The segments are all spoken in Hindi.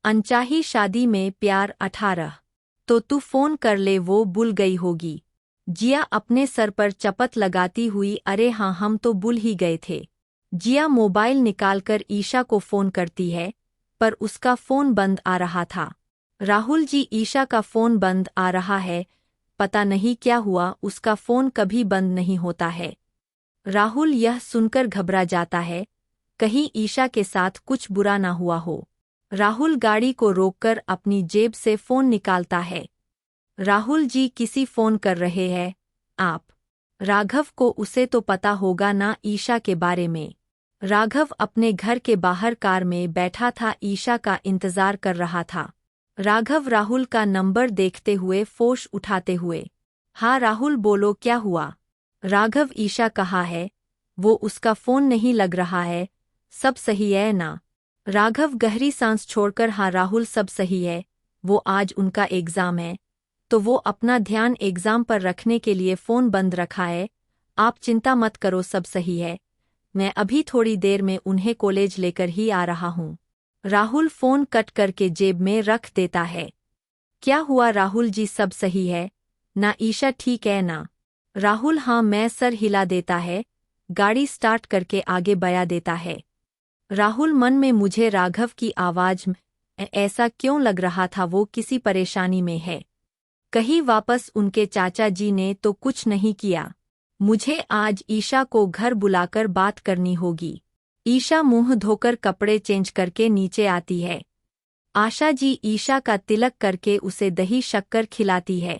अनचाही शादी में प्यार 18। तो तू फोन कर ले, वो भूल गई होगी। जिया अपने सर पर चपत लगाती हुई, अरे हाँ हम तो भूल ही गए थे। जिया मोबाइल निकालकर ईशा को फोन करती है, पर उसका फोन बंद आ रहा था। राहुल जी, ईशा का फोन बंद आ रहा है, पता नहीं क्या हुआ, उसका फोन कभी बंद नहीं होता है। राहुल यह सुनकर घबरा जाता है, कहीं ईशा के साथ कुछ बुरा ना हुआ हो। राहुल गाड़ी को रोककर अपनी जेब से फोन निकालता है। राहुल जी, किसी फोन कर रहे हैं आप? राघव को, उसे तो पता होगा ना ईशा के बारे में। राघव अपने घर के बाहर कार में बैठा था, ईशा का इंतजार कर रहा था। राघव राहुल का नंबर देखते हुए फोन उठाते हुए, हाँ राहुल बोलो, क्या हुआ? राघव, ईशा कहाँ है? वो उसका फोन नहीं लग रहा है, सब सही है ना? राघव गहरी सांस छोड़कर, हाँ राहुल सब सही है, वो आज उनका एग्जाम है, तो वो अपना ध्यान एग्जाम पर रखने के लिए फ़ोन बंद रखा है। आप चिंता मत करो, सब सही है, मैं अभी थोड़ी देर में उन्हें कॉलेज लेकर ही आ रहा हूँ। राहुल फ़ोन कट करके जेब में रख देता है। क्या हुआ राहुल जी, सब सही है ना? ईशा ठीक है ना? राहुल, हाँ, मैं सर हिला देता है, गाड़ी स्टार्ट करके आगे बढ़ा देता है। राहुल मन में, मुझे राघव की आवाज़ में ऐसा क्यों लग रहा था, वो किसी परेशानी में है। कहीं वापस उनके चाचा जी ने तो कुछ नहीं किया। मुझे आज ईशा को घर बुलाकर बात करनी होगी। ईशा मुंह धोकर कपड़े चेंज करके नीचे आती है। आशा जी ईशा का तिलक करके उसे दही शक्कर खिलाती है।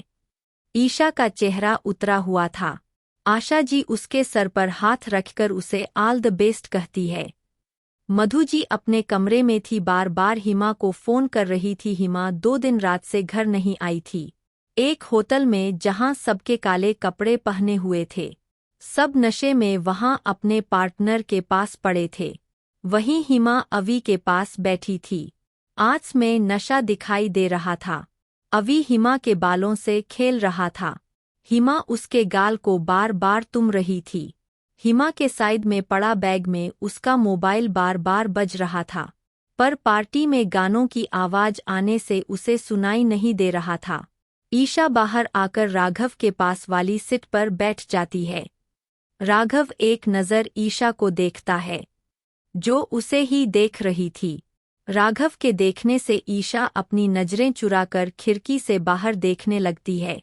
ईशा का चेहरा उतरा हुआ था। आशा जी उसके सर पर हाथ रखकर उसे ऑल द बेस्ट कहती है। मधु जी अपने कमरे में थी, बार बार हिमा को फोन कर रही थी। हिमा 2 दिन रात से घर नहीं आई थी। एक होटल में, जहां सबके काले कपड़े पहने हुए थे, सब नशे में, वहां अपने पार्टनर के पास पड़े थे। वहीं हिमा अवी के पास बैठी थी। आंच में नशा दिखाई दे रहा था। अवी हिमा के बालों से खेल रहा था। हिमा उसके गाल को बार बार तुम रही थी। हिमा के साइड में पड़ा बैग में उसका मोबाइल बार बार बज रहा था, पर पार्टी में गानों की आवाज आने से उसे सुनाई नहीं दे रहा था। ईशा बाहर आकर राघव के पास वाली सीट पर बैठ जाती है। राघव एक नज़र ईशा को देखता है, जो उसे ही देख रही थी। राघव के देखने से ईशा अपनी नजरें चुराकर खिड़की से बाहर देखने लगती है।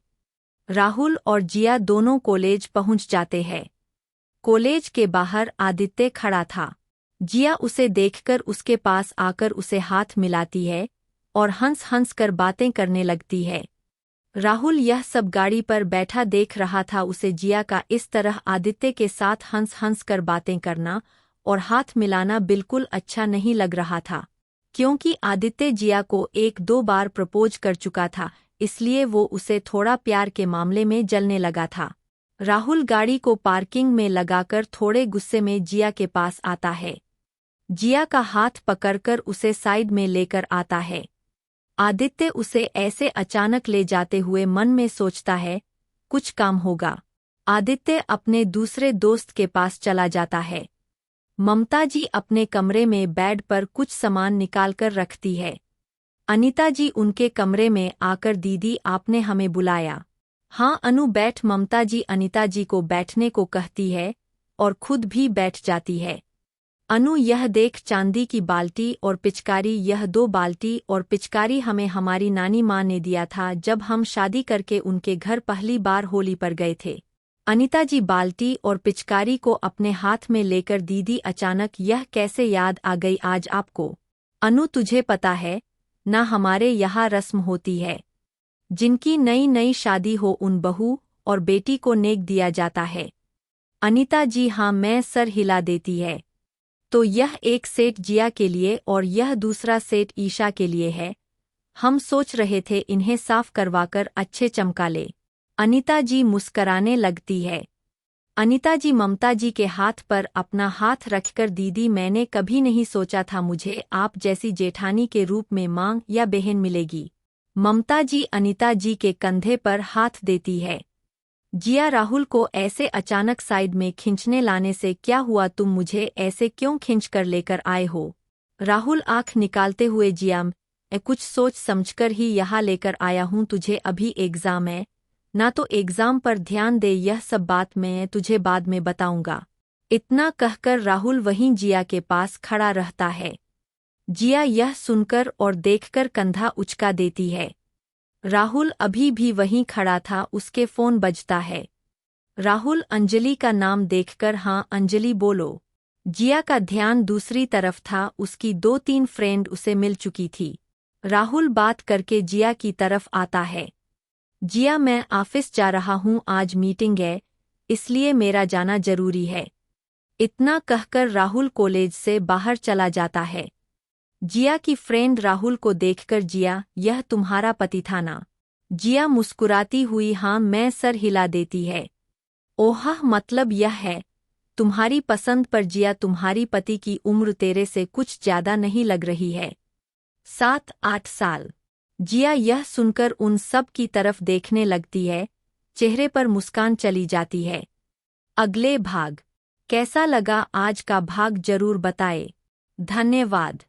राहुल और जिया दोनों कॉलेज पहुंच जाते हैं। कॉलेज के बाहर आदित्य खड़ा था। जिया उसे देखकर उसके पास आकर उसे हाथ मिलाती है और हंस हंस कर बातें करने लगती है। राहुल यह सब गाड़ी पर बैठा देख रहा था। उसे जिया का इस तरह आदित्य के साथ हंस हंस कर बातें करना और हाथ मिलाना बिल्कुल अच्छा नहीं लग रहा था, क्योंकि आदित्य जिया को 1-2 बार प्रपोज कर चुका था, इसलिए वो उसे थोड़ा प्यार के मामले में जलने लगा था। राहुल गाड़ी को पार्किंग में लगाकर थोड़े गुस्से में जिया के पास आता है। जिया का हाथ पकड़कर उसे साइड में लेकर आता है। आदित्य उसे ऐसे अचानक ले जाते हुए मन में सोचता है, कुछ काम होगा। आदित्य अपने दूसरे दोस्त के पास चला जाता है। ममता जी अपने कमरे में बेड पर कुछ सामान निकालकर रखती है। अनीता जी उनके कमरे में आकर, दीदी आपने हमें बुलाया? हाँ अनु बैठ। ममता जी अनीता जी को बैठने को कहती है और खुद भी बैठ जाती है। अनु, यह देख, चांदी की बाल्टी और पिचकारी, यह 2 बाल्टी और पिचकारी हमें हमारी नानी माँ ने दिया था जब हम शादी करके उनके घर पहली बार होली पर गए थे। अनीता जी बाल्टी और पिचकारी को अपने हाथ में लेकर, दीदी अचानक यह कैसे याद आ गई आज आपको? अनु, तुझे पता है ना, हमारे यहाँ रस्म होती है, जिनकी नई नई शादी हो उन बहू और बेटी को नेक दिया जाता है। अनीता जी, हाँ, मैं सर हिला देती है। तो यह एक सेट जिया के लिए और यह दूसरा सेट ईशा के लिए है। हम सोच रहे थे इन्हें साफ करवाकर अच्छे चमका ले। अनीता जी मुस्कराने लगती है। अनीता जी ममता जी के हाथ पर अपना हाथ रखकर, दीदी मैंने कभी नहीं सोचा था मुझे आप जैसी जेठानी के रूप में मां या बहन मिलेगी। ममता जी अनीता जी के कंधे पर हाथ देती है। जिया, राहुल को ऐसे अचानक साइड में खींचने लाने से क्या हुआ? तुम मुझे ऐसे क्यों खींच कर लेकर आए हो? राहुल आंख निकालते हुए, जिया कुछ सोच समझकर ही यहाँ लेकर आया हूँ तुझे, अभी एग्ज़ाम है ना, तो एग्ज़ाम पर ध्यान दे, यह सब बात मैं तुझे बाद में बताऊंगा। इतना कहकर राहुल वहीं जिया के पास खड़ा रहता है। जिया यह सुनकर और देखकर कंधा उचका देती है। राहुल अभी भी वहीं खड़ा था, उसके फ़ोन बजता है। राहुल अंजलि का नाम देखकर हाँ अंजलि बोलो। जिया का ध्यान दूसरी तरफ था, उसकी 2-3 फ्रेंड उसे मिल चुकी थी। राहुल बात करके जिया की तरफ आता है। जिया मैं ऑफिस जा रहा हूँ, आज मीटिंग है इसलिए मेरा जाना जरूरी है। इतना कहकर राहुल कॉलेज से बाहर चला जाता है। जिया की फ्रेंड राहुल को देखकर जिया यह तुम्हारा पति था ना? जिया मुस्कुराती हुई हाँ मैं सर हिला देती है। ओह मतलब यह है तुम्हारी पसंद पर। जिया तुम्हारी पति की उम्र तेरे से कुछ ज्यादा नहीं लग रही है? 7-8 साल। जिया यह सुनकर उन सब की तरफ देखने लगती है, चेहरे पर मुस्कान चली जाती है। अगले भाग कैसा लगा आज का भाग जरूर बताएं। धन्यवाद।